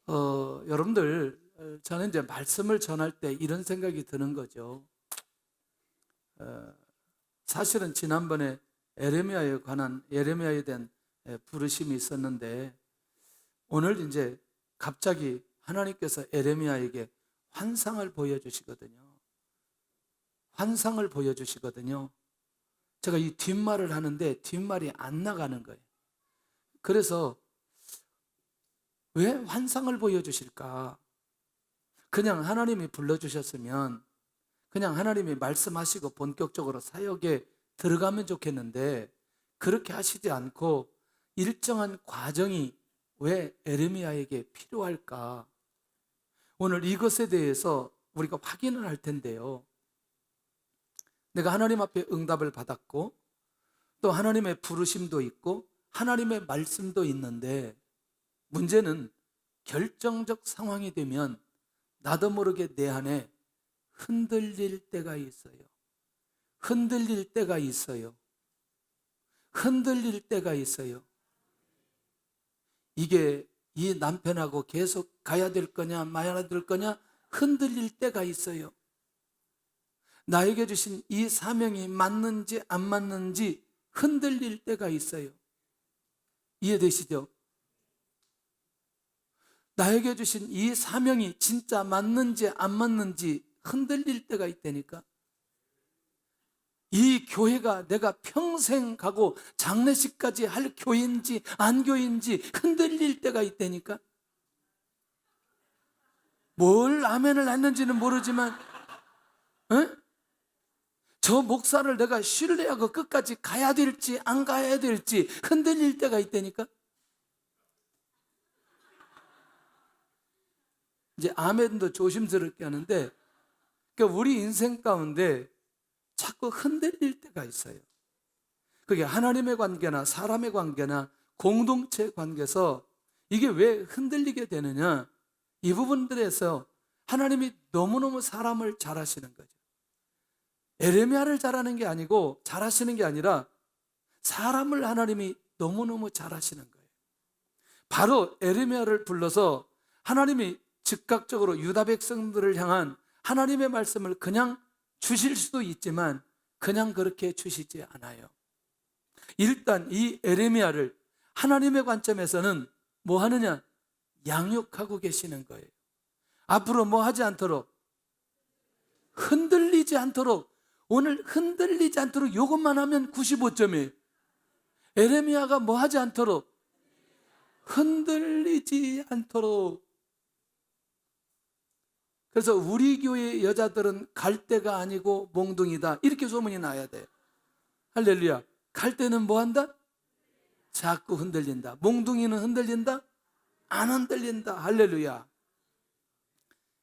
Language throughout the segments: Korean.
여러분들, 저는 이제 말씀을 전할 때 이런 생각이 드는 거죠. 사실은 지난번에 예레미야에 대한 부르심이 있었는데, 오늘 이제 갑자기 하나님께서 예레미야에게 환상을 보여주시거든요. 환상을 보여주시거든요. 제가 이 뒷말을 하는데 뒷말이 안 나가는 거예요. 그래서 왜 환상을 보여주실까? 그냥 하나님이 불러주셨으면 그냥 하나님이 말씀하시고 본격적으로 사역에 들어가면 좋겠는데, 그렇게 하시지 않고 일정한 과정이 왜 에레미야에게 필요할까? 오늘 이것에 대해서 우리가 확인을 할 텐데요. 내가 하나님 앞에 응답을 받았고 또 하나님의 부르심도 있고 하나님의 말씀도 있는데, 문제는 결정적 상황이 되면 나도 모르게 내 안에 흔들릴 때가 있어요. 흔들릴 때가 있어요. 흔들릴 때가 있어요. 이게 이 남편하고 계속 가야 될 거냐 마야 될 거냐 흔들릴 때가 있어요. 나에게 주신 이 사명이 맞는지 안 맞는지 흔들릴 때가 있어요. 이해되시죠? 나에게 주신 이 사명이 진짜 맞는지 안 맞는지 흔들릴 때가 있다니까. 이 교회가 내가 평생 가고 장례식까지 할 교회인지 안 교회인지 흔들릴 때가 있다니까. 뭘 아멘을 했는지는 모르지만 저 목사를 내가 신뢰하고 끝까지 가야 될지 안 가야 될지 흔들릴 때가 있다니까. 이제 아멘도 조심스럽게 하는데, 그러니까 우리 인생 가운데 자꾸 흔들릴 때가 있어요. 그게 하나님의 관계나 사람의 관계나 공동체 관계에서 이게 왜 흔들리게 되느냐, 이 부분들에서 하나님이 너무너무 사람을 잘 하시는 거죠. 에레미야를 잘하는 게 아니고 잘하시는 게 아니라 사람을 하나님이 너무너무 잘하시는 거예요. 바로 에레미야를 불러서 하나님이 즉각적으로 유다 백성들을 향한 하나님의 말씀을 그냥 주실 수도 있지만 그냥 그렇게 주시지 않아요. 일단 이 에레미야를 하나님의 관점에서는 뭐 하느냐? 양육하고 계시는 거예요. 앞으로 뭐 하지 않도록, 흔들리지 않도록. 오늘 흔들리지 않도록 이것만 하면 95점이에요. 에레미야가 뭐 하지 않도록? 흔들리지 않도록. 그래서 우리 교회 여자들은 갈대가 아니고 몽둥이다, 이렇게 소문이 나야 돼요. 할렐루야. 갈대는 뭐 한다? 자꾸 흔들린다. 몽둥이는 흔들린다? 안 흔들린다. 할렐루야.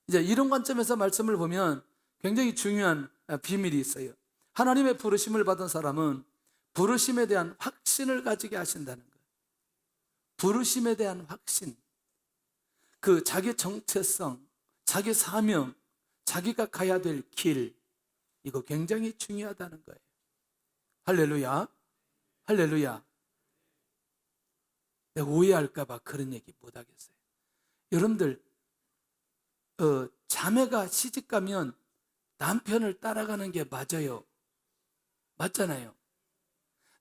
이제 이런 관점에서 말씀을 보면 굉장히 중요한 비밀이 있어요. 하나님의 부르심을 받은 사람은 부르심에 대한 확신을 가지게 하신다는 거예요. 부르심에 대한 확신. 그 자기 정체성, 자기 사명, 자기가 가야 될 길, 이거 굉장히 중요하다는 거예요. 할렐루야. 할렐루야. 내가 오해할까 봐 그런 얘기 못 하겠어요. 여러분들, 자매가 시집 가면 남편을 따라가는 게 맞아요. 맞잖아요.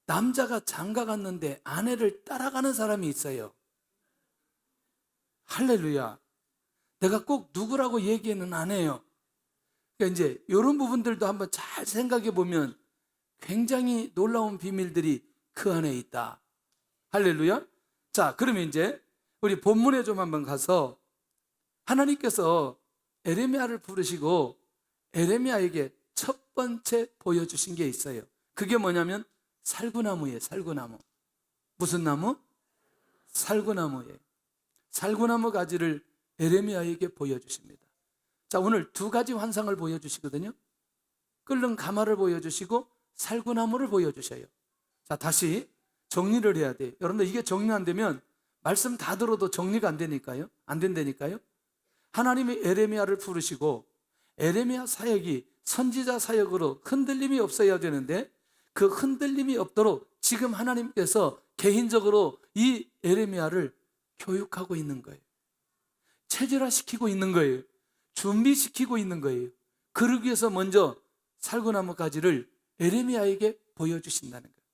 남자가 장가 갔는데 아내를 따라가는 사람이 있어요. 할렐루야. 내가 꼭 누구라고 얘기는 안 해요. 그러니까 이제 이런 부분들도 한번 잘 생각해 보면 굉장히 놀라운 비밀들이 그 안에 있다. 할렐루야. 자, 그러면 이제 우리 본문에 좀 한번 가서 하나님께서 에레미야를 부르시고 에레미야에게 첫 번째 보여주신 게 있어요. 그게 뭐냐면 살구나무예요. 살구나무. 무슨 나무? 살구나무예요. 살구나무 가지를 에레미야에게 보여주십니다. 자, 오늘 두 가지 환상을 보여주시거든요. 끓는 가마를 보여주시고 살구나무를 보여주셔요. 자, 다시 정리를 해야 돼요. 여러분들, 이게 정리 안 되면 말씀 다 들어도 정리가 안 되니까요. 안 된다니까요. 하나님이 에레미야를 부르시고 에레미야 사역이 선지자 사역으로 흔들림이 없어야 되는데, 그 흔들림이 없도록 지금 하나님께서 개인적으로 이 에레미야를 교육하고 있는 거예요. 체질화시키고 있는 거예요. 준비시키고 있는 거예요. 그러기 위해서 먼저 살구나무 가지를 에레미야에게 보여주신다는 거예요.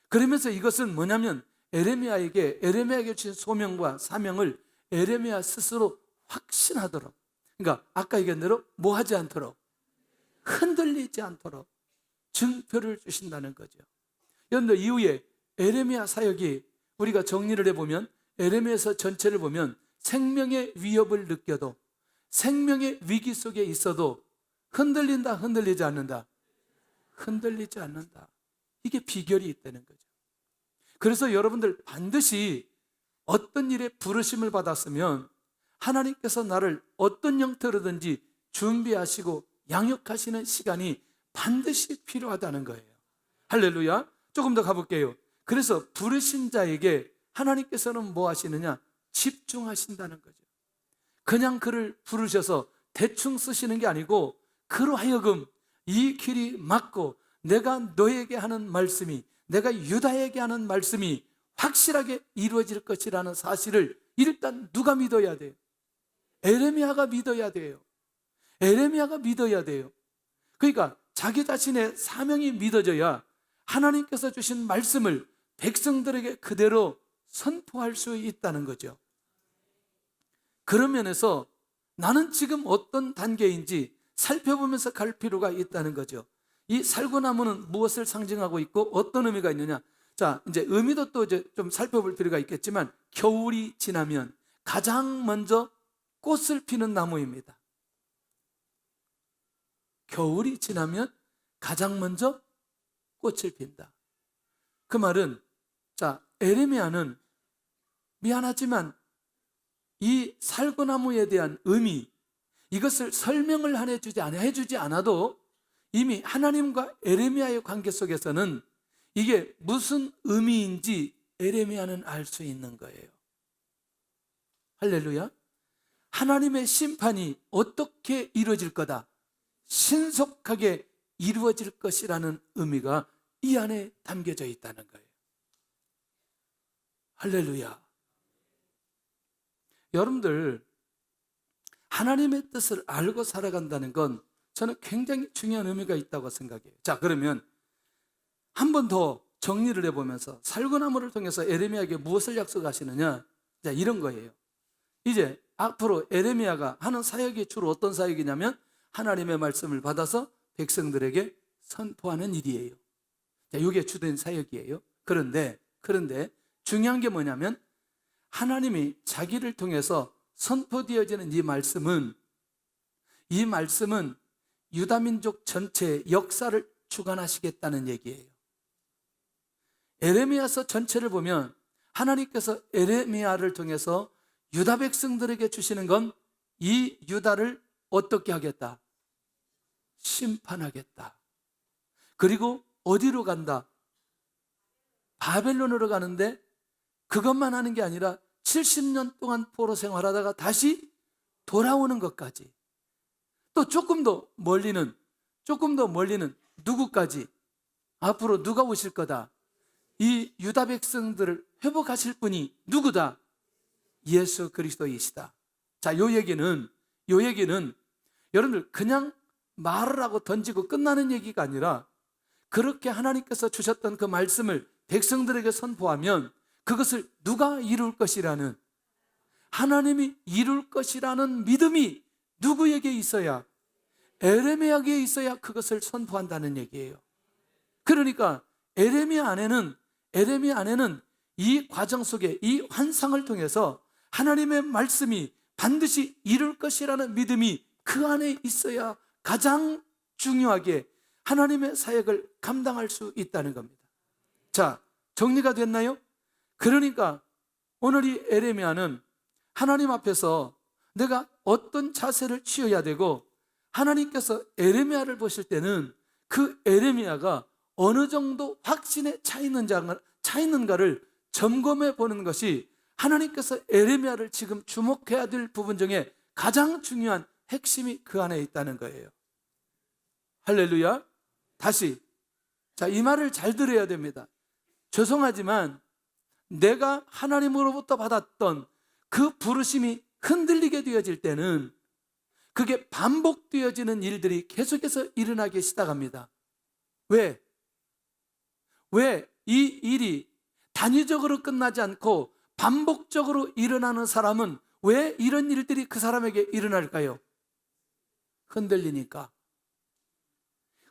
그러면서 이것은 뭐냐면 에레미야에게 주신 소명과 사명을 에레미야 스스로 확신하도록, 그러니까 아까 얘기한 대로 뭐 하지 않도록, 흔들리지 않도록 증표를 주신다는 거죠. 여러분들 이후에 에레미야 사역이 우리가 정리를 해보면 에레미야서 전체를 보면 생명의 위협을 느껴도, 생명의 위기 속에 있어도 흔들린다, 흔들리지 않는다? 흔들리지 않는다. 이게 비결이 있다는 거죠. 그래서 여러분들 반드시 어떤 일에 부르심을 받았으면 하나님께서 나를 어떤 형태로든지 준비하시고 양육하시는 시간이 반드시 필요하다는 거예요. 할렐루야. 조금 더 가볼게요. 그래서 부르신 자에게 하나님께서는 뭐 하시느냐? 집중하신다는 거죠. 그냥 그를 부르셔서 대충 쓰시는 게 아니고 그로 하여금 이 길이 맞고 내가 너에게 하는 말씀이, 내가 유다에게 하는 말씀이 확실하게 이루어질 것이라는 사실을 일단 누가 믿어야 돼요? 에레미야가 믿어야 돼요. 에레미야가 믿어야 돼요. 그러니까 자기 자신의 사명이 믿어져야 하나님께서 주신 말씀을 백성들에게 그대로 선포할 수 있다는 거죠. 그런 면에서 나는 지금 어떤 단계인지 살펴보면서 갈 필요가 있다는 거죠. 이 살구나무는 무엇을 상징하고 있고 어떤 의미가 있느냐? 자, 이제 의미도 또 이제 좀 살펴볼 필요가 있겠지만 겨울이 지나면 가장 먼저 꽃을 피는 나무입니다. 겨울이 지나면 가장 먼저 꽃을 핀다. 그 말은, 자, 에레미야는 미안하지만 이 살구나무에 대한 의미, 이것을 설명을 해주지 않아도 이미 하나님과 에레미야의 관계 속에서는 이게 무슨 의미인지 에레미야는 알 수 있는 거예요. 할렐루야. 하나님의 심판이 어떻게 이루어질 거다, 신속하게 이루어질 것이라는 의미가 이 안에 담겨져 있다는 거예요. 할렐루야. 여러분들, 하나님의 뜻을 알고 살아간다는 건 저는 굉장히 중요한 의미가 있다고 생각해요. 자, 그러면 한 번 더 정리를 해보면서 살구나무를 통해서 에레미야에게 무엇을 약속하시느냐? 자, 이런 거예요. 이제 앞으로 에레미야가 하는 사역이 주로 어떤 사역이냐면 하나님의 말씀을 받아서 백성들에게 선포하는 일이에요. 자, 이게 주된 사역이에요. 그런데 중요한 게 뭐냐면 하나님이 자기를 통해서 선포되어지는 이 말씀은 유다민족 전체의 역사를 주관하시겠다는 얘기예요. 에레미야서 전체를 보면 하나님께서 에레미야를 통해서 유다 백성들에게 주시는 건 이 유다를 어떻게 하겠다? 심판하겠다. 그리고 어디로 간다? 바벨론으로 가는데 그것만 하는 게 아니라 70년 동안 포로 생활하다가 다시 돌아오는 것까지, 또 조금 더 멀리는 누구까지? 앞으로 누가 오실 거다? 이 유다 백성들을 회복하실 분이 누구다? 예수 그리스도이시다. 자, 요 얘기는 여러분들 그냥 말을 하고 던지고 끝나는 얘기가 아니라 그렇게 하나님께서 주셨던 그 말씀을 백성들에게 선포하면 그것을 누가 이룰 것이라는, 하나님이 이룰 것이라는 믿음이 누구에게 있어야? 에레미야에게 있어야 그것을 선포한다는 얘기예요. 그러니까 에레미야 안에는 이 과정 속에 이 환상을 통해서 하나님의 말씀이 반드시 이룰 것이라는 믿음이 그 안에 있어야 가장 중요하게 하나님의 사역을 감당할 수 있다는 겁니다. 자, 정리가 됐나요? 그러니까 오늘 이 에레미야는 하나님 앞에서 내가 어떤 자세를 취해야 되고, 하나님께서 에레미야를 보실 때는 그 에레미야가 어느 정도 확신에 차 있는가를 점검해 보는 것이 하나님께서 에레미야를 지금 주목해야 될 부분 중에 가장 중요한 핵심이 그 안에 있다는 거예요. 할렐루야. 다시, 자, 이 말을 잘 들어야 됩니다. 죄송하지만 내가 하나님으로부터 받았던 그 부르심이 흔들리게 되어질 때는 그게 반복되어지는 일들이 계속해서 일어나기 시작합니다. 왜? 왜 이 일이 단위적으로 끝나지 않고 반복적으로 일어나는 사람은 왜 이런 일들이 그 사람에게 일어날까요? 흔들리니까.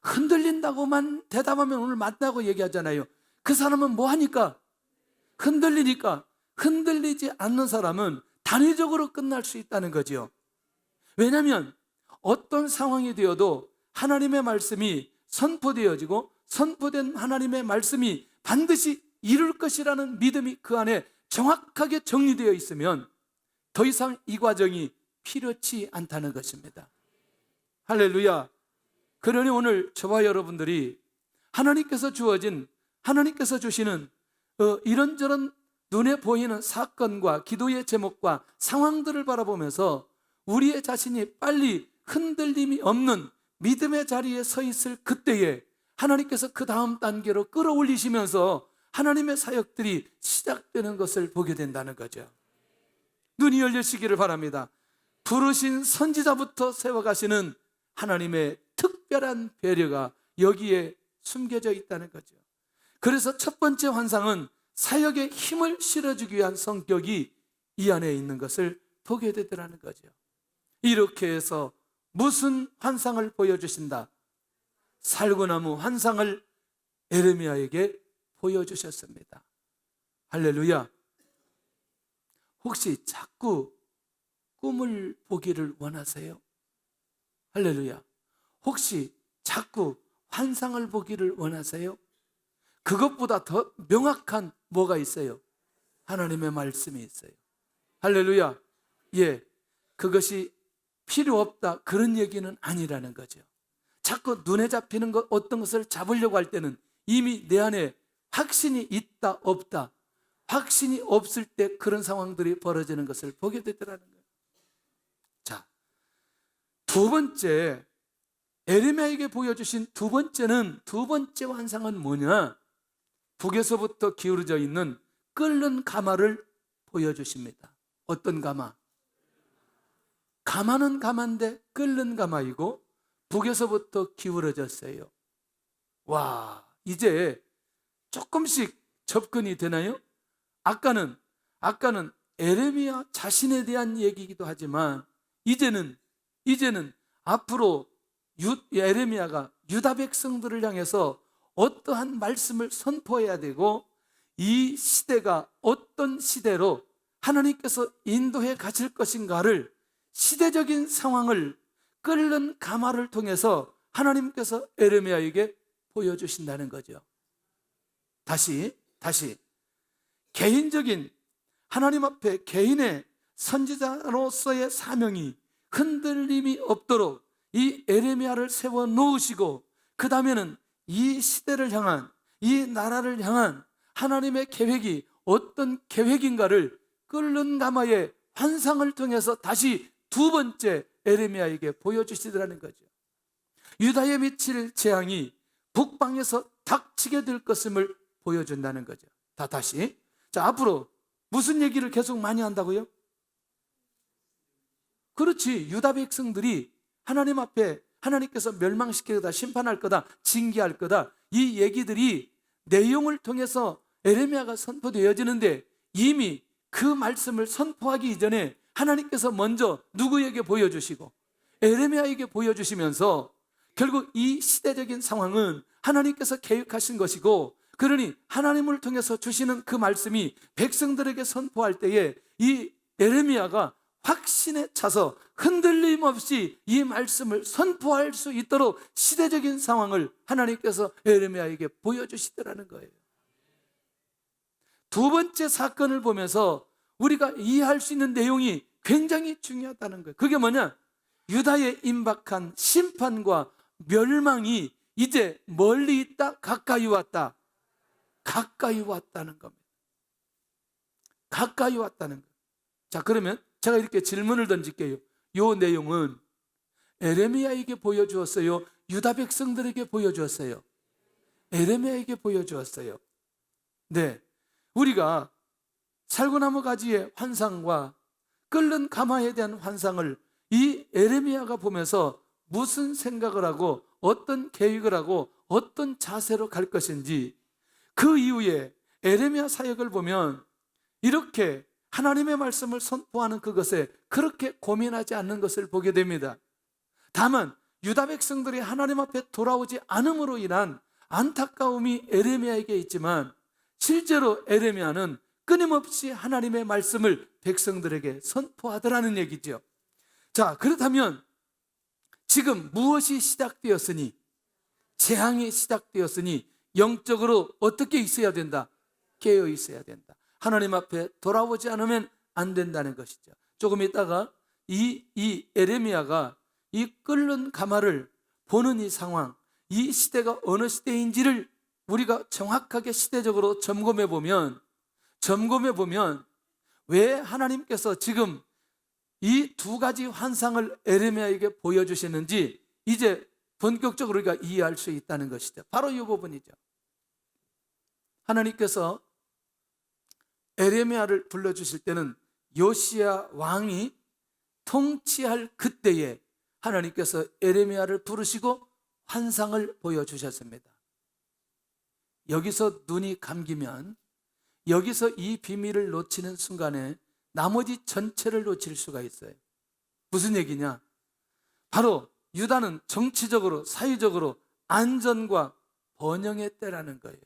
흔들린다고만 대답하면 오늘 맞다고 얘기하잖아요. 그 사람은 뭐 하니까? 흔들리니까. 흔들리지 않는 사람은 단위적으로 끝날 수 있다는 거죠. 왜냐하면 어떤 상황이 되어도 하나님의 말씀이 선포되어지고 선포된 하나님의 말씀이 반드시 이룰 것이라는 믿음이 그 안에 정확하게 정리되어 있으면 더 이상 이 과정이 필요치 않다는 것입니다. 할렐루야. 그러니 오늘 저와 여러분들이 하나님께서 주시는 이런저런 눈에 보이는 사건과 기도의 제목과 상황들을 바라보면서 우리의 자신이 빨리 흔들림이 없는 믿음의 자리에 서 있을 그때에 하나님께서 그 다음 단계로 끌어올리시면서 하나님의 사역들이 시작되는 것을 보게 된다는 거죠. 눈이 열리시기를 바랍니다. 부르신 선지자부터 세워가시는 하나님의 특별한 배려가 여기에 숨겨져 있다는 거죠. 그래서 첫 번째 환상은 사역에 힘을 실어주기 위한 성격이 이 안에 있는 것을 보게 되더라는 거죠. 이렇게 해서 무슨 환상을 보여주신다? 살구나무 환상을 에레미야에게 보여주셨습니다. 할렐루야. 혹시 자꾸 꿈을 보기를 원하세요? 할렐루야. 혹시 자꾸 환상을 보기를 원하세요? 그것보다 더 명확한 뭐가 있어요? 하나님의 말씀이 있어요. 할렐루야. 예, 그것이 필요 없다 그런 얘기는 아니라는 거죠. 자꾸 눈에 잡히는 것, 어떤 것을 잡으려고 할 때는 이미 내 안에 확신이 있다 없다, 확신이 없을 때 그런 상황들이 벌어지는 것을 보게 되더라는 거예요. 자, 두 번째, 에레미야에게 보여주신 두 번째 환상은 뭐냐? 북에서부터 기울어져 있는 끓는 가마를 보여주십니다. 어떤 가마? 가마는 가마인데 끓는 가마이고 북에서부터 기울어졌어요. 와, 이제 조금씩 접근이 되나요? 아까는 에레미야 자신에 대한 얘기이기도 하지만 이제는 앞으로 에레미야가 유다 백성들을 향해서 어떠한 말씀을 선포해야 되고 이 시대가 어떤 시대로 하나님께서 인도해 가실 것인가를 시대적인 상황을 끓는 가마를 통해서 하나님께서 에레미야에게 보여주신다는 거죠. 다시 개인적인 하나님 앞에 개인의 선지자로서의 사명이 흔들림이 없도록 이 에레미야를 세워 놓으시고 그 다음에는 이 시대를 향한, 이 나라를 향한 하나님의 계획이 어떤 계획인가를 끓는 가마의 환상을 통해서 다시 두 번째 에레미야에게 보여주시더라는 거죠. 유다에 미칠 재앙이 북방에서 닥치게 될 것임을 보여준다는 거죠. 다시. 자, 앞으로 무슨 얘기를 계속 많이 한다고요? 그렇지. 유다 백성들이 하나님 앞에 하나님께서 멸망시킬 거다, 심판할 거다, 징계할 거다, 이 얘기들이 내용을 통해서 에레미야가 선포되어지는데 이미 그 말씀을 선포하기 이전에 하나님께서 먼저 누구에게 보여주시고 에레미야에게 보여주시면서 결국 이 시대적인 상황은 하나님께서 계획하신 것이고, 그러니 하나님을 통해서 주시는 그 말씀이 백성들에게 선포할 때에 이 에레미야가 확신에 차서 흔들림 없이 이 말씀을 선포할 수 있도록 시대적인 상황을 하나님께서 에레미야에게 보여주시더라는 거예요. 두 번째 사건을 보면서 우리가 이해할 수 있는 내용이 굉장히 중요하다는 거예요. 그게 뭐냐? 유다에 임박한 심판과 멸망이 이제 멀리 있다, 가까이 왔다. 가까이 왔다는 겁니다. 가까이 왔다는 거예요. 자, 그러면 제가 이렇게 질문을 던질게요. 이 내용은 에레미야에게 보여주었어요? 유다 백성들에게 보여주었어요? 에레미야에게 보여주었어요. 네, 우리가 살구나무 가지의 환상과 끓는 가마에 대한 환상을 이 에레미야가 보면서 무슨 생각을 하고 어떤 계획을 하고 어떤 자세로 갈 것인지, 그 이후에 에레미야 사역을 보면 이렇게 하나님의 말씀을 선포하는 그것에 그렇게 고민하지 않는 것을 보게 됩니다. 다만 유다 백성들이 하나님 앞에 돌아오지 않음으로 인한 안타까움이 에레미야에게 있지만, 실제로 에레미야는 끊임없이 하나님의 말씀을 백성들에게 선포하더라는 얘기죠. 자, 그렇다면 지금 무엇이 시작되었으니, 재앙이 시작되었으니 영적으로 어떻게 있어야 된다? 깨어 있어야 된다. 하나님 앞에 돌아오지 않으면 안 된다는 것이죠. 조금 있다가 이 에레미야가 이 끓는 가마를 보는 이 상황, 이 시대가 어느 시대인지를 우리가 정확하게 시대적으로 점검해 보면 왜 하나님께서 지금 이 두 가지 환상을 에레미야에게 보여주시는지 이제 본격적으로 우리가 이해할 수 있다는 것이죠. 바로 이 부분이죠. 하나님께서 에레미야를 불러주실 때는 요시야 왕이 통치할 그때에 하나님께서 에레미야를 부르시고 환상을 보여주셨습니다. 여기서 눈이 감기면, 여기서 이 비밀을 놓치는 순간에 나머지 전체를 놓칠 수가 있어요. 무슨 얘기냐? 바로 유다는 정치적으로, 사회적으로 안전과 번영의 때라는 거예요.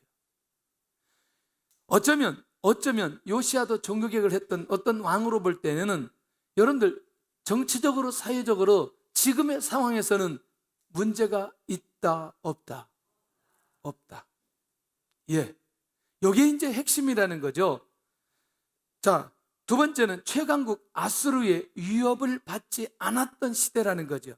어쩌면 요시야도 종교개혁을 했던 어떤 왕으로 볼 때는 여러분들 정치적으로, 사회적으로 지금의 상황에서는 문제가 있다, 없다? 없다. 예. 이게 이제 핵심이라는 거죠. 자, 두 번째는 최강국 아수르의 위협을 받지 않았던 시대라는 거죠.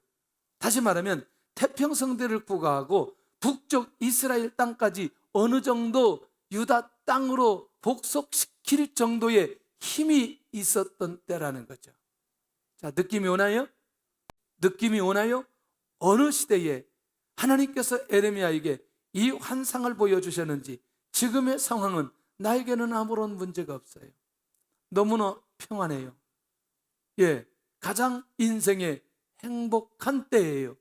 다시 말하면 태평성대를 부과하고 북쪽 이스라엘 땅까지 어느 정도 유다 땅으로 복속시킬 정도의 힘이 있었던 때라는 거죠. 자, 느낌이 오나요? 느낌이 오나요? 어느 시대에 하나님께서 에레미야에게 이 환상을 보여주셨는지, 지금의 상황은 나에게는 아무런 문제가 없어요. 너무나 평안해요. 예, 가장 인생의 행복한 때예요.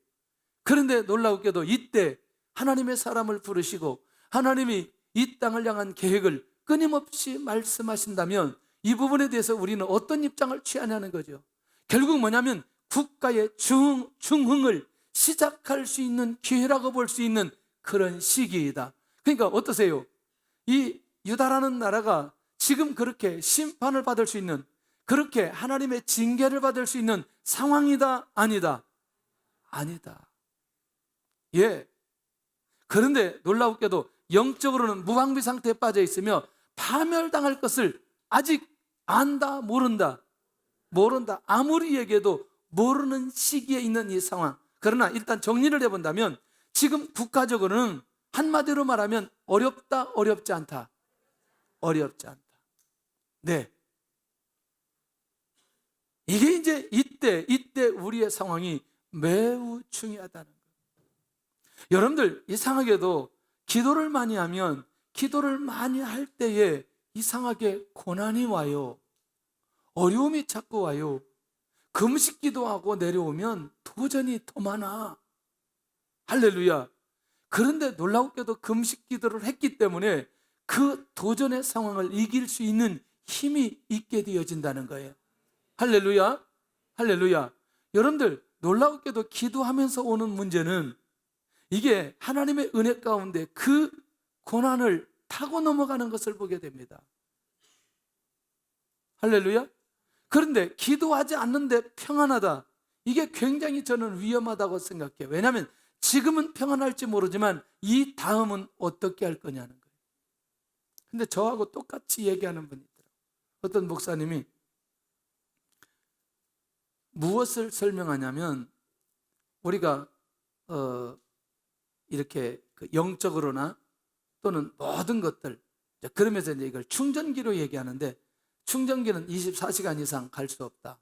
그런데 놀라우게도 이때 하나님의 사람을 부르시고 하나님이 이 땅을 향한 계획을 끊임없이 말씀하신다면 이 부분에 대해서 우리는 어떤 입장을 취하냐는 거죠. 결국 뭐냐면 국가의 중흥을 시작할 수 있는 기회라고 볼 수 있는 그런 시기이다. 그러니까 어떠세요? 이 유다라는 나라가 지금 그렇게 심판을 받을 수 있는, 그렇게 하나님의 징계를 받을 수 있는 상황이다, 아니다? 아니다. 예. 그런데 놀라우게도 영적으로는 무방비 상태에 빠져 있으며 파멸당할 것을 아직 안다, 모른다? 모른다. 아무리 얘기해도 모르는 시기에 있는 이 상황. 그러나 일단 정리를 해본다면 지금 국가적으로는 한마디로 말하면 어렵다, 어렵지 않다? 어렵지 않다. 네. 이게 이제 이때 우리의 상황이 매우 중요하다는 거예요. 여러분들 이상하게도 기도를 많이 하면, 기도를 많이 할 때에 이상하게 고난이 와요. 어려움이 자꾸 와요. 금식 기도하고 내려오면 도전이 더 많아. 할렐루야. 그런데 놀라우게도 금식 기도를 했기 때문에 그 도전의 상황을 이길 수 있는 힘이 있게 되어진다는 거예요. 할렐루야. 할렐루야. 여러분들 놀라우게도 기도하면서 오는 문제는 이게 하나님의 은혜 가운데 그 고난을 타고 넘어가는 것을 보게 됩니다. 할렐루야. 그런데 기도하지 않는데 평안하다, 이게 굉장히 저는 위험하다고 생각해요. 왜냐하면 지금은 평안할지 모르지만 이 다음은 어떻게 할 거냐는 거예요. 근데 저하고 똑같이 얘기하는 분이 있더라고요. 어떤 목사님이 무엇을 설명하냐면, 우리가 이렇게 영적으로나 또는 모든 것들, 그러면서 이제 이걸 충전기로 얘기하는데, 충전기는 24시간 이상 갈 수 없다.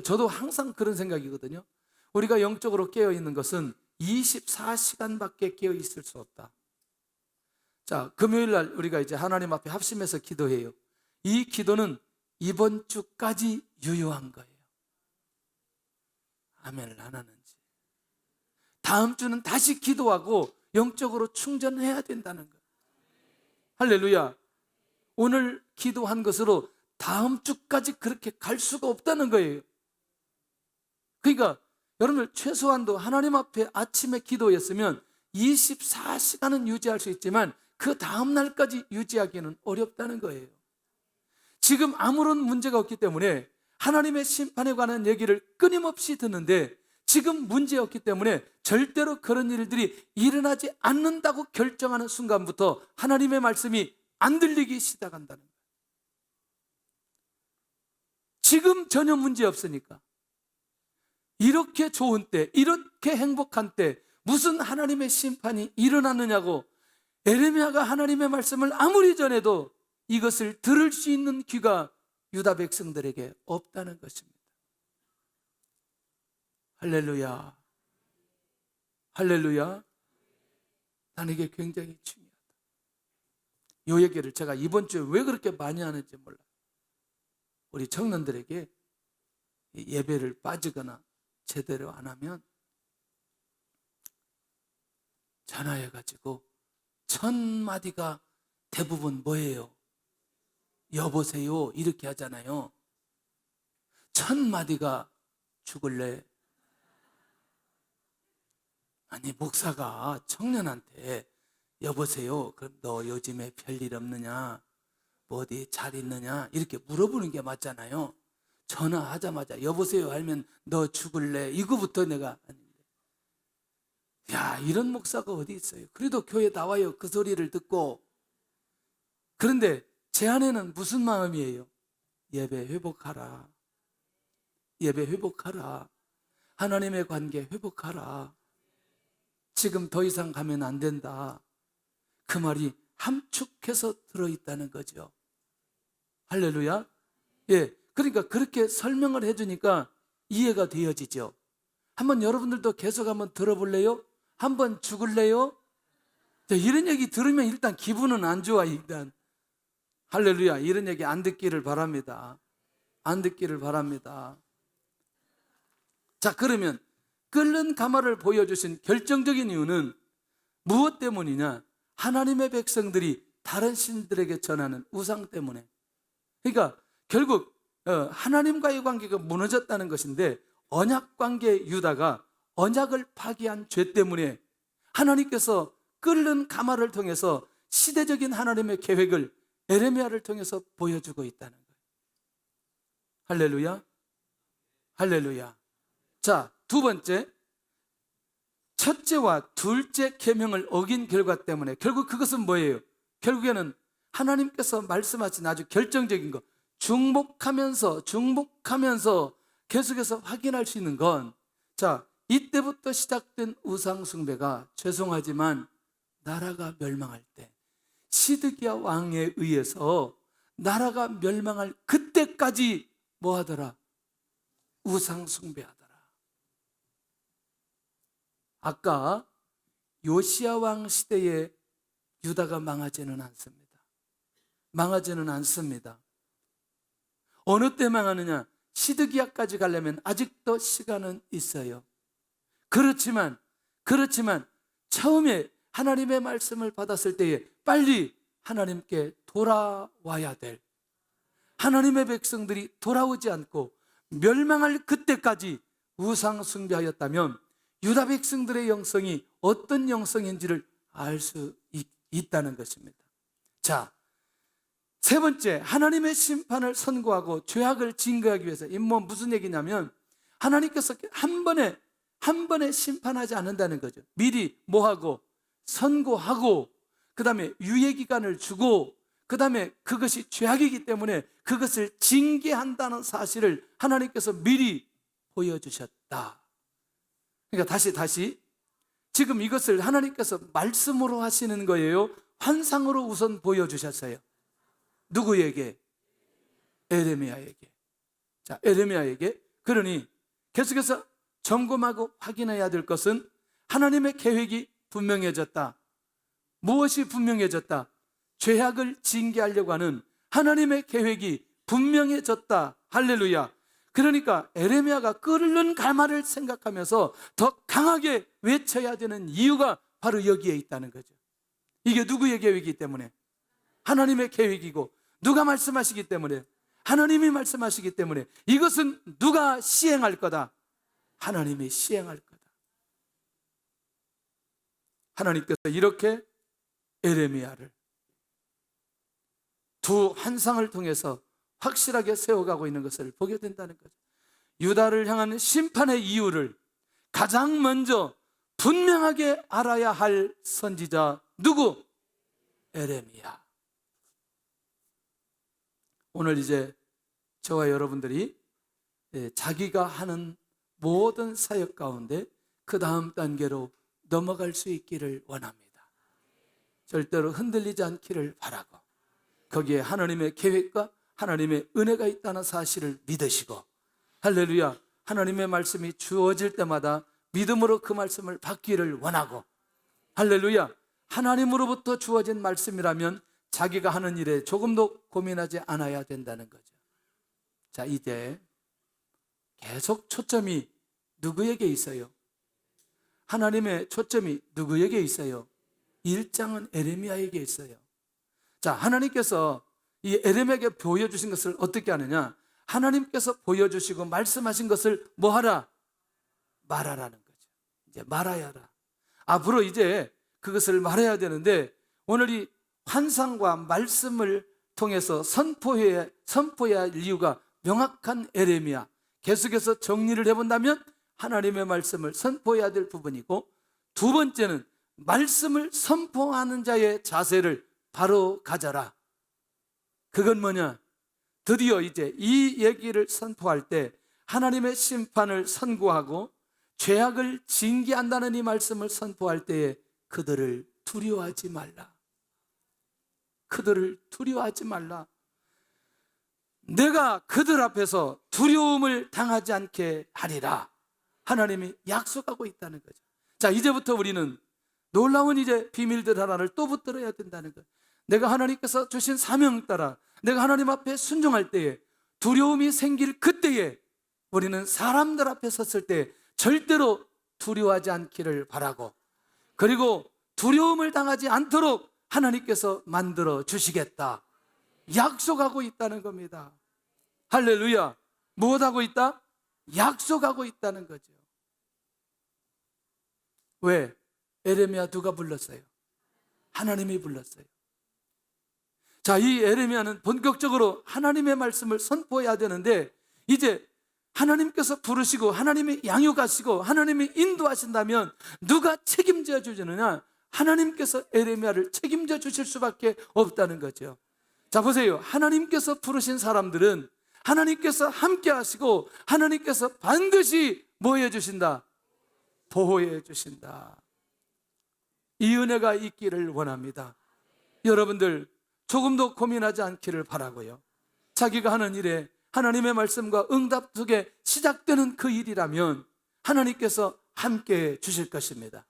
저도 항상 그런 생각이거든요. 우리가 영적으로 깨어 있는 것은 24시간밖에 깨어 있을 수 없다. 자, 금요일 날 우리가 이제 하나님 앞에 합심해서 기도해요. 이 기도는 이번 주까지 유효한 거예요. 아멘을 안 하는지. 다음 주는 다시 기도하고 영적으로 충전해야 된다는 거예요. 할렐루야. 오늘 기도한 것으로 다음 주까지 그렇게 갈 수가 없다는 거예요. 그러니까 여러분들 최소한도 하나님 앞에 아침에 기도했으면 24시간은 유지할 수 있지만 그 다음 날까지 유지하기는 어렵다는 거예요. 지금 아무런 문제가 없기 때문에 하나님의 심판에 관한 얘기를 끊임없이 듣는데 지금 문제였기 때문에 절대로 그런 일들이 일어나지 않는다고 결정하는 순간부터 하나님의 말씀이 안 들리기 시작한다는 거예요. 지금 전혀 문제 없으니까. 이렇게 좋은 때, 이렇게 행복한 때 무슨 하나님의 심판이 일어났느냐고 에레미야가 하나님의 말씀을 아무리 전해도 이것을 들을 수 있는 귀가 유다 백성들에게 없다는 것입니다. 할렐루야. 할렐루야. 나는 이게 굉장히 중요하다. 이 얘기를 제가 이번 주에 왜 그렇게 많이 하는지 몰라요. 우리 청년들에게 예배를 빠지거나 제대로 안 하면 전화해가지고 1000마디가 대부분 뭐예요? 여보세요 이렇게 하잖아요. 1000마디가 죽을래? 아니 목사가 청년한테 여보세요 그럼 너 요즘에 별일 없느냐? 뭐 어디 잘 있느냐? 이렇게 물어보는 게 맞잖아요. 전화하자마자 여보세요 하면 너 죽을래? 이거부터 내가 야 이런 목사가 어디 있어요? 그래도 교회 나와요. 그 소리를 듣고. 그런데 제 안에는 무슨 마음이에요? 예배 회복하라. 예배 회복하라. 하나님의 관계 회복하라. 지금 더 이상 가면 안 된다. 그 말이 함축해서 들어있다는 거죠. 할렐루야. 예, 그러니까 그렇게 설명을 해주니까 이해가 되어지죠. 한번 여러분들도 계속 한번 들어볼래요? 한번 죽을래요? 이런 얘기 들으면 일단 기분은 안 좋아. 일단 할렐루야. 이런 얘기 안 듣기를 바랍니다. 안 듣기를 바랍니다. 자, 그러면 끓는 가마를 보여주신 결정적인 이유는 무엇 때문이냐? 하나님의 백성들이 다른 신들에게 전하는 우상 때문에. 그러니까 결국 하나님과의 관계가 무너졌다는 것인데 언약 관계 유다가 언약을 파기한 죄 때문에 하나님께서 끓는 가마를 통해서 시대적인 하나님의 계획을 에레미야를 통해서 보여주고 있다는 거예요. 할렐루야. 할렐루야. 자, 두 번째, 첫째와 둘째 계명을 어긴 결과 때문에 결국 그것은 뭐예요? 결국에는 하나님께서 말씀하신 아주 결정적인 것, 중복하면서 계속해서 확인할 수 있는 건, 자, 이때부터 시작된 우상 숭배가 죄송하지만 나라가 멸망할 때 시드기야 왕에 의해서 나라가 멸망할 그때까지 뭐 하더라? 우상 숭배하더라. 아까 요시야 왕 시대에 유다가 망하지는 않습니다. 망하지는 않습니다. 어느 때 망하느냐? 시드기야까지 가려면 아직도 시간은 있어요. 그렇지만 처음에 하나님의 말씀을 받았을 때에 빨리 하나님께 돌아와야 될, 하나님의 백성들이 돌아오지 않고 멸망할 그때까지 우상 숭배하였다면 유다 백성들의 영성이 어떤 영성인지를 알 수 있다는 것입니다. 자, 세 번째, 하나님의 심판을 선고하고 죄악을 징계하기 위해서, 이 무슨 얘기냐면 하나님께서 한 번에 심판하지 않는다는 거죠. 미리 뭐하고? 선고하고, 그 다음에 유예기간을 주고, 그 다음에 그것이 죄악이기 때문에 그것을 징계한다는 사실을 하나님께서 미리 보여주셨다. 그러니까 다시 지금 이것을 하나님께서 말씀으로 하시는 거예요? 환상으로 우선 보여주셨어요. 누구에게? 에레미야에게. 자, 에레미야에게. 그러니 계속해서 점검하고 확인해야 될 것은 하나님의 계획이 분명해졌다. 무엇이 분명해졌다? 죄악을 징계하려고 하는 하나님의 계획이 분명해졌다. 할렐루야. 그러니까 에레미야가 끓는 갈망을 생각하면서 더 강하게 외쳐야 되는 이유가 바로 여기에 있다는 거죠. 이게 누구의 계획이기 때문에? 하나님의 계획이고, 누가 말씀하시기 때문에? 하나님이 말씀하시기 때문에. 이것은 누가 시행할 거다? 하나님이 시행할 거다. 하나님께서 이렇게 에레미야를 두 환상을 통해서 확실하게 세워가고 있는 것을 보게 된다는 거죠. 유다를 향한 심판의 이유를 가장 먼저 분명하게 알아야 할 선지자 누구? 에레미야. 오늘 이제 저와 여러분들이 자기가 하는 모든 사역 가운데 그 다음 단계로 넘어갈 수 있기를 원합니다. 절대로 흔들리지 않기를 바라고, 거기에 하나님의 계획과 하나님의 은혜가 있다는 사실을 믿으시고, 할렐루야, 하나님의 말씀이 주어질 때마다 믿음으로 그 말씀을 받기를 원하고, 할렐루야, 하나님으로부터 주어진 말씀이라면 자기가 하는 일에 조금도 고민하지 않아야 된다는 거죠. 자, 이제 계속 초점이 누구에게 있어요? 하나님의 초점이 누구에게 있어요? 1장은 에레미야에게 있어요. 자, 하나님께서 이 에레미야에게 보여주신 것을 어떻게 하느냐? 하나님께서 보여주시고 말씀하신 것을 뭐하라? 말하라는 거죠. 이제 말아야 하라. 앞으로 이제 그것을 말해야 되는데, 오늘 이 환상과 말씀을 통해서 선포해야 할 이유가 명확한 에레미야. 계속해서 정리를 해본다면 하나님의 말씀을 선포해야 될 부분이고, 두 번째는 말씀을 선포하는 자의 자세를 바로 가져라. 그건 뭐냐? 드디어 이제 이 얘기를 선포할 때 하나님의 심판을 선고하고 죄악을 징계한다는 이 말씀을 선포할 때에 그들을 두려워하지 말라. 그들을 두려워하지 말라. 내가 그들 앞에서 두려움을 당하지 않게 하리라. 하나님이 약속하고 있다는 거죠. 자, 이제부터 우리는 놀라운 이제 비밀들 하나를 또 붙들어야 된다는 거예요. 내가 하나님께서 주신 사명 따라 내가 하나님 앞에 순종할 때에, 두려움이 생길 그때에 우리는 사람들 앞에 섰을 때 절대로 두려워하지 않기를 바라고, 그리고 두려움을 당하지 않도록 하나님께서 만들어 주시겠다 약속하고 있다는 겁니다. 할렐루야. 무엇하고 있다? 약속하고 있다는 거죠. 왜? 에레미야 누가 불렀어요? 하나님이 불렀어요. 자, 이 에레미야는 본격적으로 하나님의 말씀을 선포해야 되는데, 이제 하나님께서 부르시고 하나님이 양육하시고 하나님이 인도하신다면 누가 책임져 주느냐? 하나님께서 에레미야를 책임져 주실 수밖에 없다는 거죠. 자, 보세요. 하나님께서 부르신 사람들은 하나님께서 함께 하시고 하나님께서 반드시 뭐 해주신다? 보호해 주신다. 이 은혜가 있기를 원합니다. 여러분들 조금도 고민하지 않기를 바라고요. 자기가 하는 일에 하나님의 말씀과 응답 속에 시작되는 그 일이라면 하나님께서 함께 주실 것입니다.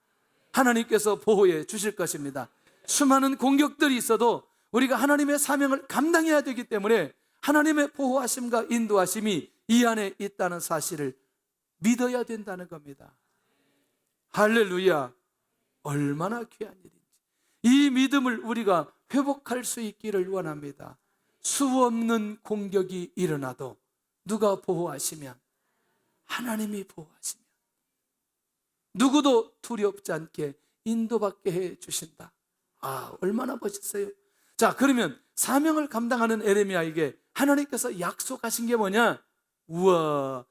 하나님께서 보호해 주실 것입니다. 수많은 공격들이 있어도 우리가 하나님의 사명을 감당해야 되기 때문에 하나님의 보호하심과 인도하심이 이 안에 있다는 사실을 믿어야 된다는 겁니다. 할렐루야. 얼마나 귀한 일인지. 이 믿음을 우리가 회복할 수 있기를 원합니다. 수없는 공격이 일어나도 누가 보호하시면? 하나님이 보호하시면 누구도 두렵지 않게 인도받게 해 주신다. 아, 얼마나 멋있어요. 자, 그러면 사명을 감당하는 에레미야에게 하나님께서 약속하신 게 뭐냐? 우와,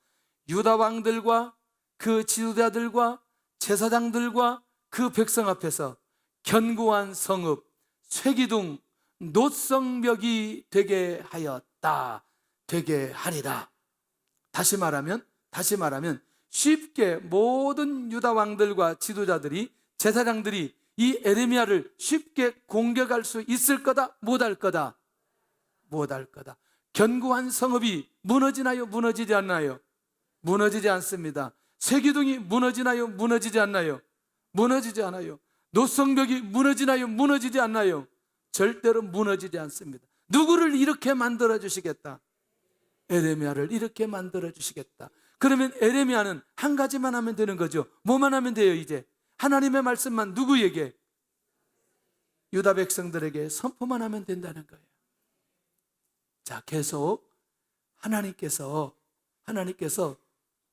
유다 왕들과 그 지도자들과 제사장들과 그 백성 앞에서 견고한 성읍, 쇠기둥, 노성벽이 되게 하였다. 되게 하리라. 다시 말하면 쉽게 모든 유다 왕들과 지도자들이, 제사장들이 이 에레미야를 쉽게 공격할 수 있을 거다? 못할 거다? 못할 거다. 견고한 성읍이 무너지나요? 무너지지 않나요? 무너지지 않습니다. 쇠기둥이 무너지나요? 무너지지 않나요? 무너지지 않아요. 노성벽이 무너지나요? 무너지지 않나요? 절대로 무너지지 않습니다. 누구를 이렇게 만들어 주시겠다? 에레미야를 이렇게 만들어 주시겠다. 그러면 에레미야는 한 가지만 하면 되는 거죠. 뭐만 하면 돼요? 이제 하나님의 말씀만 누구에게? 유다 백성들에게 선포만 하면 된다는 거예요. 자, 계속 하나님께서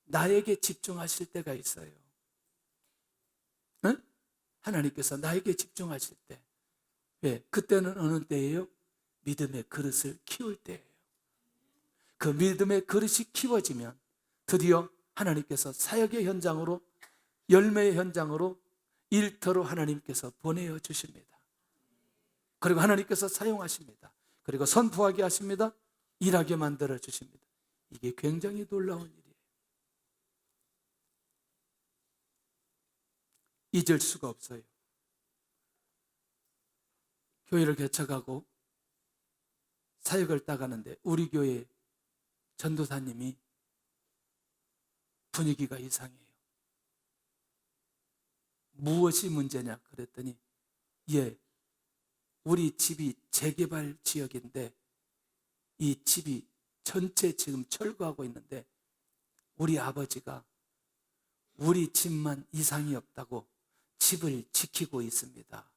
나에게 집중하실 때가 있어요. 응? 하나님께서 나에게 집중하실 때. 왜? 그때는 어느 때예요? 믿음의 그릇을 키울 때예요. 그 믿음의 그릇이 키워지면 드디어 하나님께서 사역의 현장으로, 열매의 현장으로, 일터로 하나님께서 보내어 주십니다. 그리고 하나님께서 사용하십니다. 그리고 선포하게 하십니다. 일하게 만들어 주십니다. 이게 굉장히 놀라운 일이에요. 잊을 수가 없어요. 교회를 개척하고 사역을 따가는데 우리 교회 전도사님이 분위기가 이상해요. 무엇이 문제냐 그랬더니, 우리 집이 재개발 지역인데 이 집이 전체 지금 철거하고 있는데 우리 아버지가 우리 집만 이상이 없다고 집을 지키고 있습니다.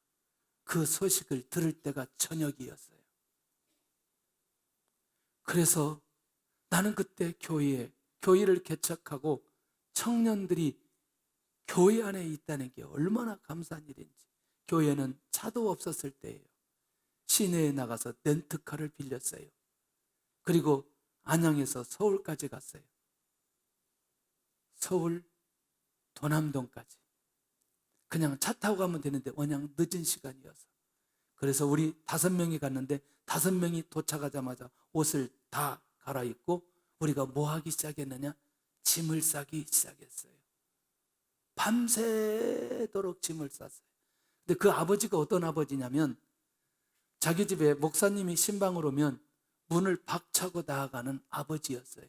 그 소식을 들을 때가 저녁이었어요. 그래서 나는 그때 교회를 개척하고 청년들이 교회 안에 있다는 게 얼마나 감사한 일인지. 교회는 차도 없었을 때예요. 시내에 나가서 렌트카를 빌렸어요. 그리고 안양에서 서울까지 갔어요. 서울 도남동까지. 그냥 차 타고 가면 되는데 워낙 늦은 시간이어서. 그래서 우리 5명이 갔는데 5명이 도착하자마자 옷을 다 갈아입고 우리가 뭐 하기 시작했느냐? 짐을 싸기 시작했어요. 밤새도록 짐을 쌌어요. 근데 그 아버지가 어떤 아버지냐면 자기 집에 목사님이 신방을 오면 문을 박차고 나아가는 아버지였어요.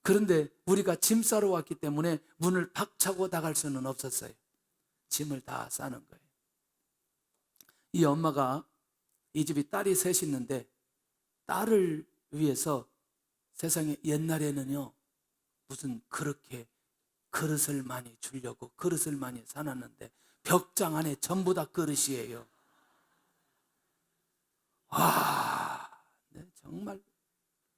그런데 우리가 짐 싸러 왔기 때문에 문을 박차고 나갈 수는 없었어요. 짐을 다 싸는 거예요. 이 엄마가, 이 집이 딸이 셋이 있는데 딸을 위해서 세상에 옛날에는요 무슨 그렇게 그릇을 많이 주려고 그릇을 많이 사놨는데 벽장 안에 전부 다 그릇이에요. 와, 네, 정말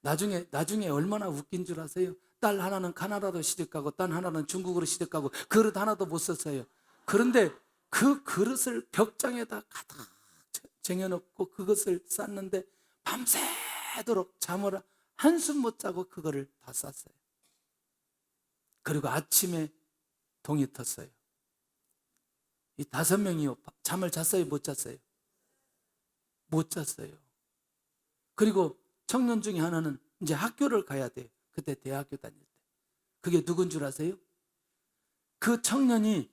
나중에 얼마나 웃긴 줄 아세요? 딸 하나는 카나다로 시집 가고 딸 하나는 중국으로 시집 가고 그릇 하나도 못 썼어요. 그런데 그 그릇을 벽장에다 가득 쟁여놓고 그것을 쌌는데 밤새도록 잠을 한숨 못 자고 그거를 다 쌌어요. 그리고 아침에 동이 텄어요. 이 5명이요 잠을 잤어요? 못 잤어요? 못 잤어요. 그리고 청년 중에 하나는 이제 학교를 가야 돼요. 그때 대학교 다닐 때. 그게 누군 줄 아세요? 그 청년이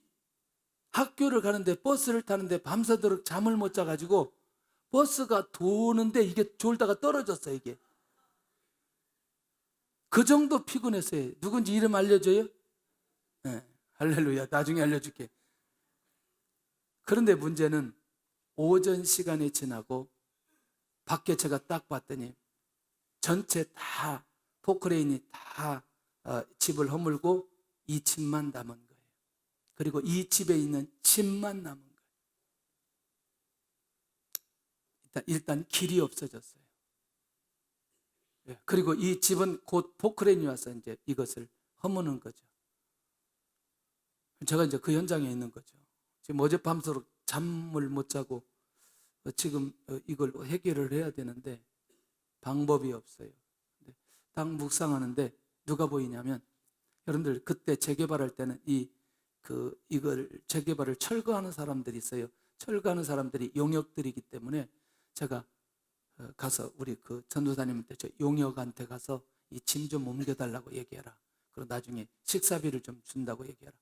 학교를 가는데 버스를 타는데 밤새도록 잠을 못 자가지고 버스가 도는데 이게 졸다가 떨어졌어요. 이게 그 정도 피곤했어요. 누군지 이름 알려줘요? 네, 할렐루야. 나중에 알려줄게. 그런데 문제는 오전 시간이 지나고 밖에 제가 딱 봤더니 전체 다 포크레인이 다 집을 허물고 이 집만 남은 거예요. 그리고 이 집에 있는 집만 남은 거예요. 일단 길이 없어졌어요. 그리고 이 집은 곧 포크레인이 와서 이제 이것을 허무는 거죠. 제가 이제 그 현장에 있는 거죠. 지금 어젯밤새도록 잠을 못 자고 지금 이걸 해결을 해야 되는데 방법이 없어요. 딱 묵상하는데 누가 보이냐면, 여러분들 그때 재개발할 때는 이걸 재개발을 철거하는 사람들이 있어요. 철거하는 사람들이 용역들이기 때문에 제가 가서 우리 그 전도사님한테 저 용역한테 가서 이 짐 좀 옮겨달라고 얘기해라. 그리고 나중에 식사비를 좀 준다고 얘기해라.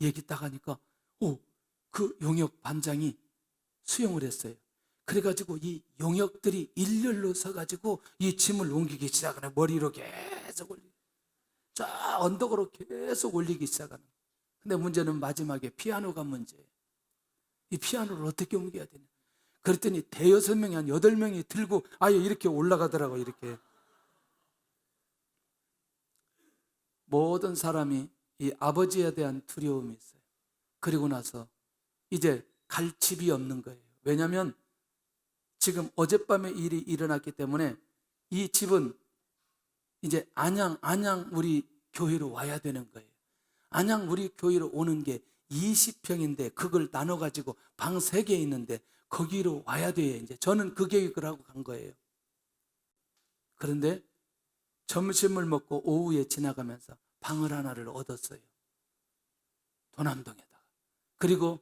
얘기 딱 하니까 그 용역 반장이 수용을 했어요. 그래가지고 이 용역들이 일렬로 서가지고 이 짐을 옮기기 시작하는, 머리로 계속 올리기, 저 언덕으로 계속 올리기 시작하는. 근데 문제는 마지막에 피아노가 문제예요. 이 피아노를 어떻게 옮겨야 되냐. 그랬더니 대여섯 명이 한 8명이 들고 아예 이렇게 올라가더라고요. 이렇게. 모든 사람이 이 아버지에 대한 두려움이 있어요. 그리고 나서 이제 갈 집이 없는 거예요. 왜냐하면 지금 어젯밤에 일이 일어났기 때문에 이 집은 이제 안양 우리 교회로 와야 되는 거예요. 안양 우리 교회로 오는 게 20평인데 그걸 나눠가지고 방 3개 있는데 거기로 와야 돼요. 이제 저는 그 계획을 하고 간 거예요. 그런데 점심을 먹고 오후에 지나가면서 방을 하나를 얻었어요. 도남동에다가. 그리고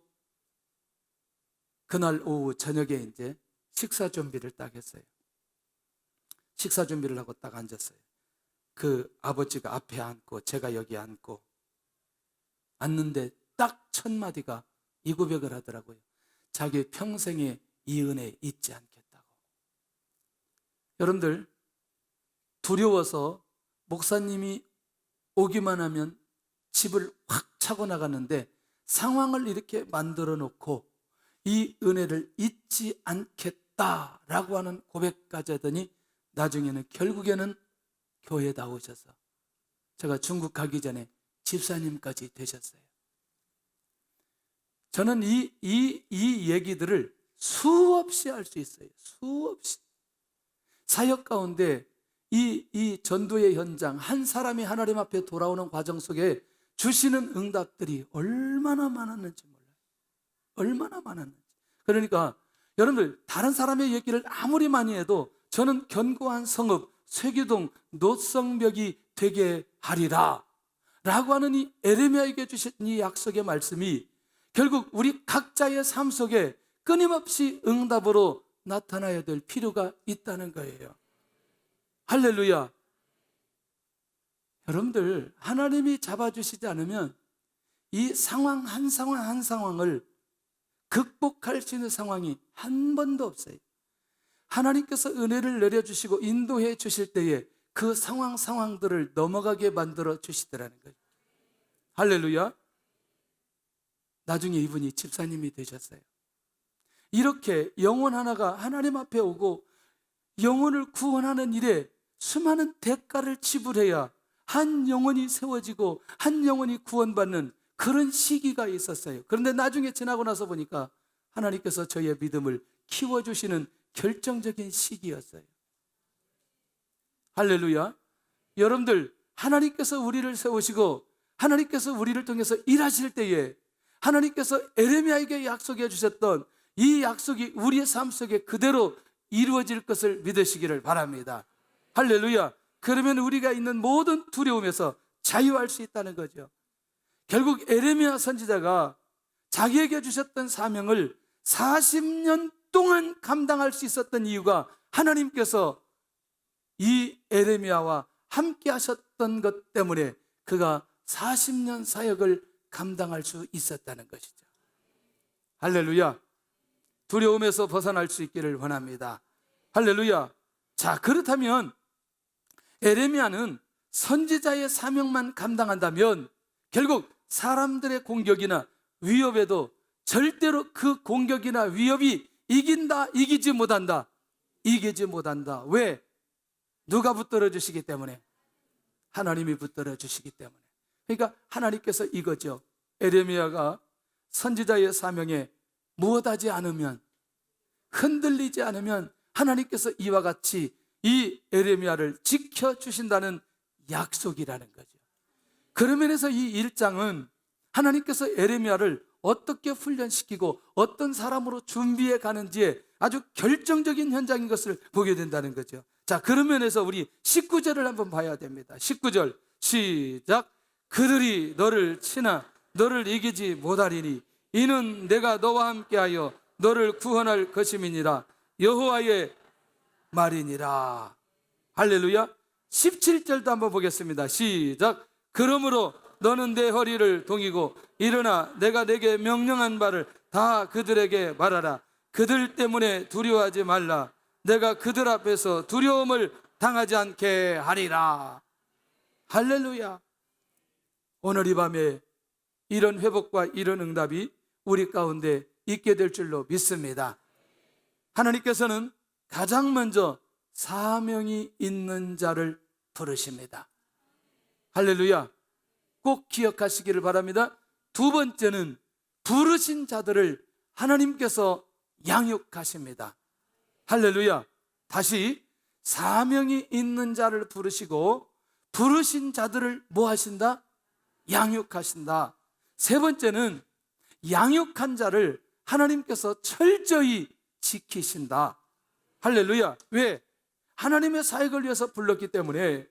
그날 오후 저녁에 이제 식사 준비를 딱 했어요. 식사 준비를 하고 딱 앉았어요. 그 아버지가 앞에 앉고 제가 여기 앉고 앉는데 딱 첫 마디가 이 고백을 하더라고요. 자기 평생에 이 은혜 잊지 않겠다고. 여러분들, 두려워서 목사님이 오기만 하면 집을 확 차고 나가는데 상황을 이렇게 만들어 놓고 이 은혜를 잊지 않겠다라고 하는 고백까지 하더니 나중에는 결국에는 교회에 나오셔서 제가 중국 가기 전에 집사님까지 되셨어요. 저는 이 얘기들을 수없이 할 수 있어요. 수없이. 사역 가운데 이 전도의 현장, 한 사람이 하나님 앞에 돌아오는 과정 속에 주시는 응답들이 얼마나 많았는지 몰라요. 얼마나 많았는지. 그러니까 여러분들, 다른 사람의 얘기를 아무리 많이 해도 저는 견고한 성읍, 쇠기둥, 노성벽이 되게 하리라 라고 하는 이 에레미야에게 주신 이 약속의 말씀이 결국 우리 각자의 삶 속에 끊임없이 응답으로 나타나야 될 필요가 있다는 거예요. 할렐루야. 여러분들, 하나님이 잡아주시지 않으면 이 상황 한 상황을 극복할 수 있는 상황이 한 번도 없어요. 하나님께서 은혜를 내려주시고 인도해 주실 때에 그 상황들을 넘어가게 만들어 주시더라는 거예요. 할렐루야. 나중에 이분이 집사님이 되셨어요. 이렇게 영혼 하나가 하나님 앞에 오고 영혼을 구원하는 일에 수많은 대가를 지불해야 한 영혼이 세워지고 한 영혼이 구원받는 그런 시기가 있었어요. 그런데 나중에 지나고 나서 보니까 하나님께서 저의 믿음을 키워주시는 결정적인 시기였어요. 할렐루야. 여러분들, 하나님께서 우리를 세우시고 하나님께서 우리를 통해서 일하실 때에 하나님께서 에레미야에게 약속해 주셨던 이 약속이 우리의 삶 속에 그대로 이루어질 것을 믿으시기를 바랍니다. 할렐루야. 그러면 우리가 있는 모든 두려움에서 자유할 수 있다는 거죠. 결국 에레미야 선지자가 자기에게 주셨던 사명을 40년 동안 감당할 수 있었던 이유가 하나님께서 이 에레미야와 함께 하셨던 것 때문에 그가 40년 사역을 감당할 수 있었다는 것이죠. 할렐루야. 두려움에서 벗어날 수 있기를 원합니다. 할렐루야. 자, 그렇다면 에레미야는 선지자의 사명만 감당한다면 결국 사람들의 공격이나 위협에도 절대로 그 공격이나 위협이 이기지 못한다. 왜? 누가 붙들어 주시기 때문에? 하나님이 붙들어 주시기 때문에. 그러니까 하나님께서 이거죠. 에레미야가 선지자의 사명에 무엇하지 않으면, 흔들리지 않으면 하나님께서 이와 같이 이 에레미야를 지켜주신다는 약속이라는 거죠. 그런 면에서 이 1장은 하나님께서 에레미야를 어떻게 훈련시키고 어떤 사람으로 준비해 가는지에 아주 결정적인 현장인 것을 보게 된다는 거죠. 자, 그런 면에서 우리 19절을 한번 봐야 됩니다. 19절 시작. 그들이 너를 치나 너를 이기지 못하리니 이는 내가 너와 함께하여 너를 구원할 것임이니라. 여호와의 말이니라. 할렐루야. 17절도 한번 보겠습니다. 시작. 그러므로 너는 내 허리를 동이고 일어나 내가 내게 명령한 바를 다 그들에게 말하라. 그들 때문에 두려워하지 말라. 내가 그들 앞에서 두려움을 당하지 않게 하리라. 할렐루야. 오늘 이 밤에 이런 회복과 이런 응답이 우리 가운데 있게 될 줄로 믿습니다. 하나님께서는 가장 먼저 사명이 있는 자를 부르십니다. 할렐루야. 꼭 기억하시기를 바랍니다. 두 번째는 부르신 자들을 하나님께서 양육하십니다. 할렐루야. 다시 사명이 있는 자를 부르시고 부르신 자들을 뭐 하신다? 양육하신다. 세 번째는 양육한 자를 하나님께서 철저히 지키신다. 할렐루야. 왜? 하나님의 사역을 위해서 불렀기 때문에,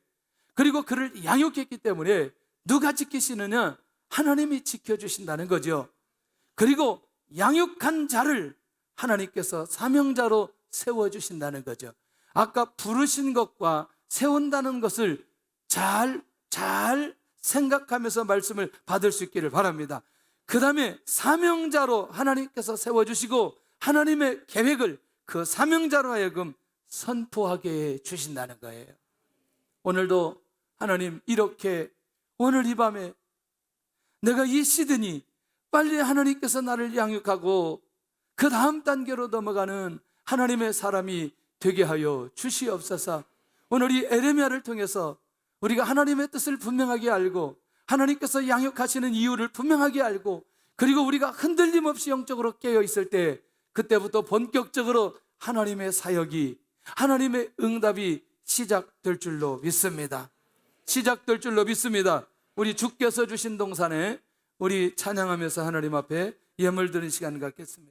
그리고 그를 양육했기 때문에 누가 지키시느냐? 하나님이 지켜주신다는 거죠. 그리고 양육한 자를 하나님께서 사명자로 세워주신다는 거죠. 아까 부르신 것과 세운다는 것을 잘 생각하면서 말씀을 받을 수 있기를 바랍니다. 그 다음에 사명자로 하나님께서 세워주시고 하나님의 계획을 그 사명자로 하여금 선포하게 해 주신다는 거예요. 오늘도 하나님, 이렇게 오늘 이 밤에 내가 이 시드니 빨리 하나님께서 나를 양육하고 그 다음 단계로 넘어가는 하나님의 사람이 되게 하여 주시옵소서. 오늘 이 에레미야를 통해서 우리가 하나님의 뜻을 분명하게 알고 하나님께서 양육하시는 이유를 분명하게 알고, 그리고 우리가 흔들림 없이 영적으로 깨어 있을 때 그때부터 본격적으로 하나님의 사역이, 하나님의 응답이 시작될 줄로 믿습니다. 시작될 줄로 믿습니다. 우리 주께서 주신 동산에 우리 찬양하면서 하나님 앞에 예물 드리는 시간 갖겠습니다.